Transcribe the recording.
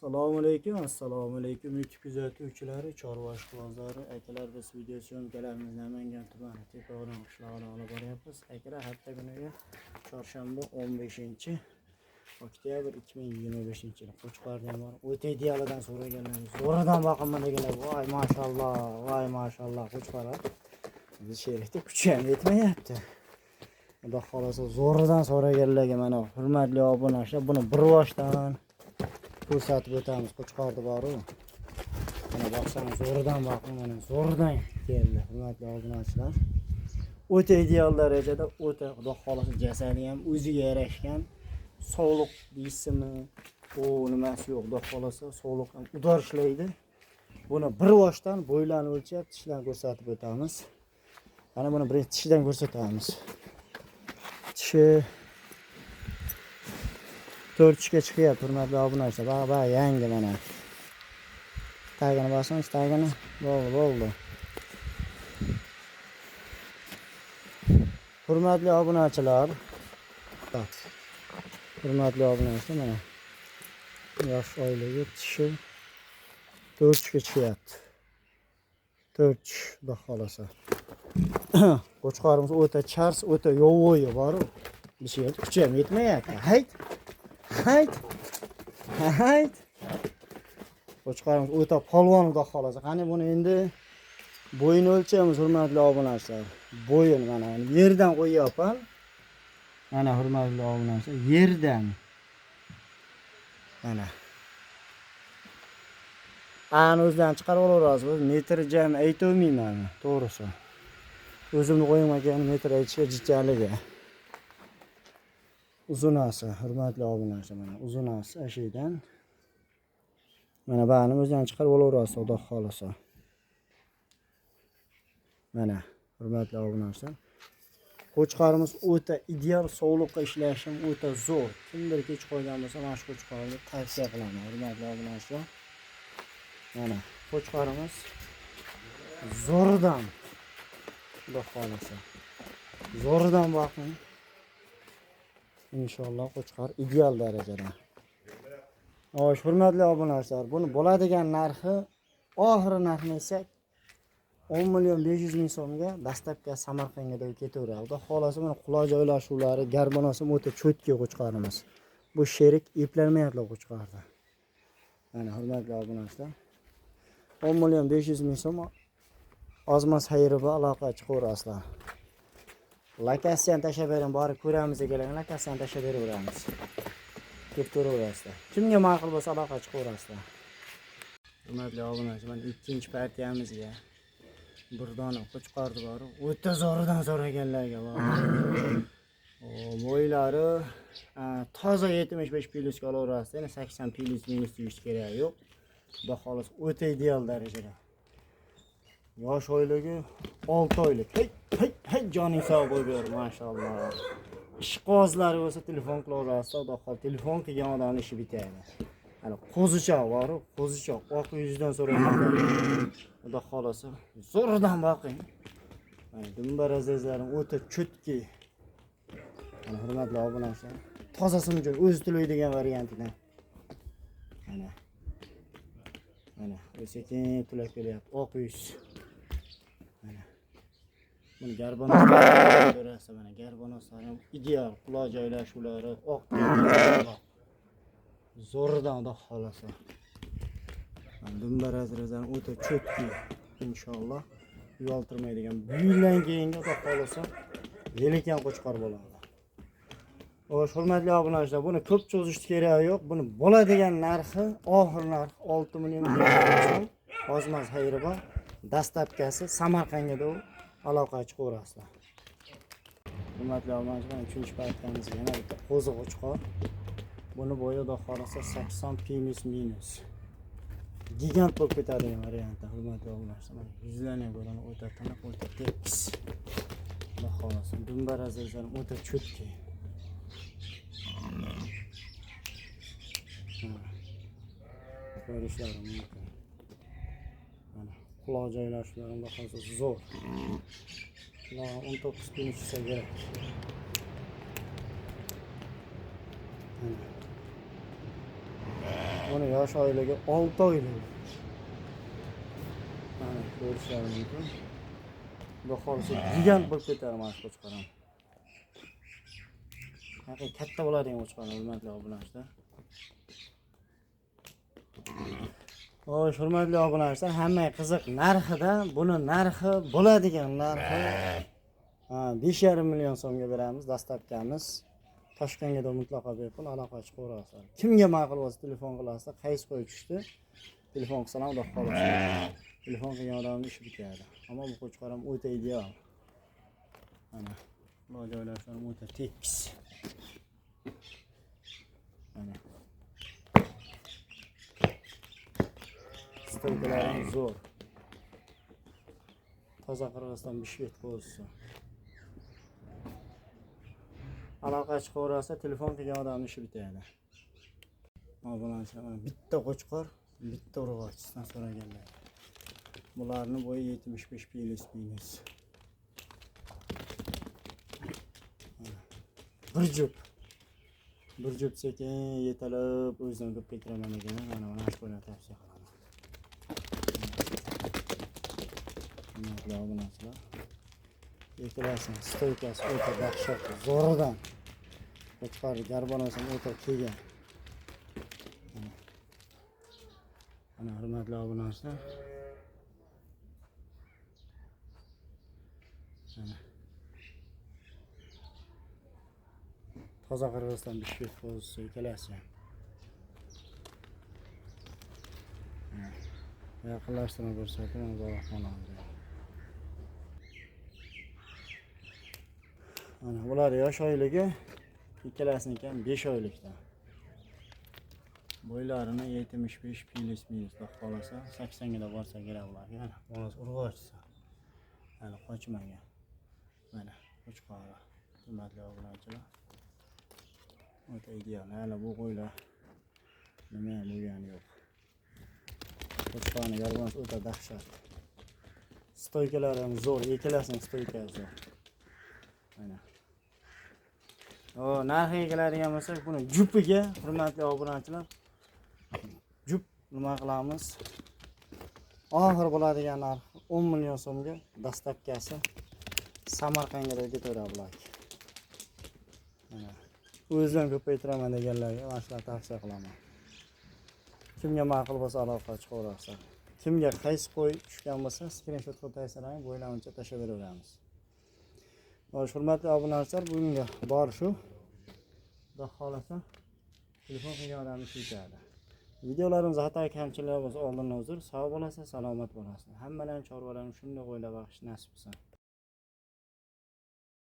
Assalomu alaykum YouTube kuzatuvchilari, chorva ishqibozlari, akalar, biz video syomkalarimizni Namangan tumani Tepao'ron qishlog'idan olib boryapmiz. Akalar, hafta kuniga chorshanba 15-oktyabr 2025-yil Qo'chqordan bor. O'ta idealidan so'raganlar. Zo'ridan boqimman deganlar. Voy mashalloh, Qo'chqor. Biz sherikda kuchi ham yetmayapti. Xudo xolasa zo'ridan so'raganlarga mana hurmatli obunachilar, buni bir boshdan ko'rsatib o'tamiz. Qo'chqorda bor-ku. Mana boqsangiz zo'ridan boqing, mana zo'ridan keldi. Hurmatli obunachilar. O'ta ideal darajada, o'ta xudo xolasa jasadi ham o'ziga yarashgan. Sog'liq deysizmi? Nimasi yo'q, xudo xolasa sog'liq ham udor ishlaydi. Buni bir boshdan bo'ylarni o'lchab, tishdan ko'rsatib o'tamiz. Mana buni bir tishdan ko'rsatamiz. Tishi 4 tishga chiqyapti, hurmatli obunachilar. Baq, yangi mana. Tagini bosangiz, tagini bo'ldi. Hurmatli obunachilar. Mana yosh oilaga tishi 4 tishga chiqyapti. 4 tish, xudo xolasa. Qo'chqorimiz o'ta chars, o'ta yo'voyi bor. Bir şey kuchi ham yetmayapti. Hayt. Qo'chqorimiz o'ta polvon, xudo xolasa. Qani buni endi bo'yini o'lchaymiz, hurmatli obunachilar. Bo'yin mana yerdan qo'yyapman. Mana hurmatli obunachilar, yerdan. Mana. O'zidan chiqarib olaverasiz. Metr jam aytolmayman, to'g'risi. O'zimni qo'ymagan metr aytishga jichaliga. Uzunasi, hurmatli obunachilar, mana uzunasi ashiydan. Mana bani o'zidan chiqarib olaverasiz, xudo xolasa. Mana hurmatli obunachilar. Qo'chqorimiz o'ta ideal, sog'liqqa ishlashi o'ta zo'r. Kimdir kech qo'ygan bo'lsa, mana shu qo'chqorni tavsiya qilaman, hurmatli obunachilar. Mana qo'chqorimiz zo'ridan, xudo xolasa. Zo'ridan boqing. Inshaalloh Qo'chqor ideal darajada. Xo'sh, hurmatli obunachilar, buni bo'ladigan narxi, oxiri narxini esa 10.500.000 so'mga dastlabki Samarqandga ketaveradi. Xudo xolasa mana quloq joylashuvlari, garbonosi o'ta cho'tki Qo'chqorimiz. Bu sherik eplanmayapti Qo'chqorda. Mana hurmatli obunachilar, 10.500.000 so'm ozmas xayriba aloqa chiqaverasizlar. Lokatsiyani tashlab bering, borib ko'ramiz deganlar, lokatsiyani tashlab beraveramiz. Kelib ko'raverasizlar. Kimga ma'qul bo'lsa aloqa chiqaverasizlar. Hurmatli obunachilar, mana ikkinchi partiyamizga bir dona Qo'chqorda bor. O'ta zo'ridan so'raganlarga bor. Bo'ylari toza 75 plyusga olaverasiz. Yana 80 plyus minus deyish kerak yo'q. Xudo xolasa o'ta ideal darajada. Yosh oilaga 6 oylik. Hey joning sog' bo'lib, mashalloh. Ishqozlari bo'lsa telefon qilaverasiz, xudo xolasa telefon qilgan odamning ishi bitadi. Ana qo'zichoq bor, qo'zichoq oq yuzidan so'raganlar. Xudo xolasa zo'ridan boqing. Mana dumbar azizlarim o'ta cho'tki. Mana hurmatli obunachilar, tozasini uchun o'zi to'laydigan variantidan. Mana sekin to'lab kelyapti, oq yuz. Mana buni garbonoslari ko'rasiz, mana garbonoslari ham ideal, quloq joylashuvlari oq. Zo'ridan, xudo xolasa. Dumbar azizlarim o'ta cho'tki. Inshaalloh uyaltirmaydigan, buyildan keyingi xudo xolasa yelkan Qo'chqor bo'ladi. Xo'sh, hurmatli obunachilar, buni ko'p cho'zishni kerak yo'q. Buni bo'ladigan narxi, oxir narx 6 million so'm. Ozmas xayriba, dastlabkasi Samarqandga aloqa chiqaverasizlar. Hurmatli obunachilar, 3-partiyamiz yana bitta qo'zi Qo'chqor. Buni bo'yi xudo xolasa 80 plyus minus. Gigant bo'lib ketadigan variantda, hurmatli obunachilar. Yuzlarni ko'radi, o'ta tiniq, o'ta tekis. Xudo xolasa dumbar azizlarim o'ta cho'tki. Ko'rishlari mumkin. Mana quloq joylashuvlari xudo xolasa zo'r. 19 kun ichsa kerak. Buni yosh oyligi 6 oylik. Mana ko'rishlaringiz mumkin. Xudo xolisa gigant bo'lib ketar mana shu qo'chqorim. Haqiqatan katta bo'ladigan qo'chqor, hurmatli obunachilar. Xo'sh, hurmatli obunachilar, hamma qiziq narxida, buni narxi bo'ladigan narxi 5,5 million so'mga beramiz. Dastlabkamiz Toshkentga mutlaqo bepul aloqa chiqaverasizlar. Kimga ma'qul bo'lsa telefon qilasizlar, qaysi qo'y tushdi. Telefon qilsam Xudo xolisa. Telefon qilgan odamning ishi bitadi. Ammo bu qo'chqorim o'ta ideal. Mana bu joylar o'ta tekis. Mana stolkalarim zo'r. Toza Qirg'iziston Bishkek qo'zisi. Aloqa chiqaverasa, telefon qilgan odamning ishi bitadi. Obunachilar, bitta qo'chqor, bitta urg'ochisidan so'raganlar. Bularning bo'yi 75 pilis. Bir jup sekin yetalib o'zini ko'p ketiraman ekan. Mana shu qo'yni tavsiya qilaman. Hurmatli obunachilar, yekilasin stoykasi o'ta dahshat, zo'ridan. Qo'chqor garbonosim o'ta kelgan. Mana hurmatli obunachilar. Mana Toza Qirg'iziston Bishkek qo'zisi ikkalasi. Yaqinlashtirib ko'rsating, Allohxonamda. Mana bular yosh oyligi, ikkalasining ham 5 oylikdan. Bo'ylarini 75 pilis, Xudo xolasa 80 ga borsa kerak ularga. Mana bolas urg'ochisi. Hali qochmagan. Mana qo'chqori. Hurmatli obunachilar. O'ta ideal. Hali bu qo'ylar nima bo'lgani yo'q. Qo'chqorning garbonosi o'ta dahshat. Stoykalari ham zo'r, ikkalasining stoykasi zo'r. Mana. Narxiga keladigan bo'lsak, buni jupiga, hurmatli obunachilar, jup nima qilamiz? Oxir bo'ladigan narx 10 million so'mga, dastlabkasi Samarqandga ketaveradi bular. Mana. O'zim ko'paytiraman deganlarga mana shular tavsiya qilaman. Kimga ma'qul bo'lsa aloqa chiqaverasizlar. Kimga qaysi qo'y tushgan bo'lsa, screenshot qilib tayyorlang, bo'ylamuncha tashlab beraveramiz. Hurmatli obunachilar, bugunga bor shu. Xudo xolasa telefon qilgan odamni tushiradi. Videolarimiz xato kamchiliklar bo'lsa, oldindan uzr. Sog' bo'lasiz, salomat bo'lasiz. Hammalarning chorvalarini shunday o'ylab baqish nasib qilsin.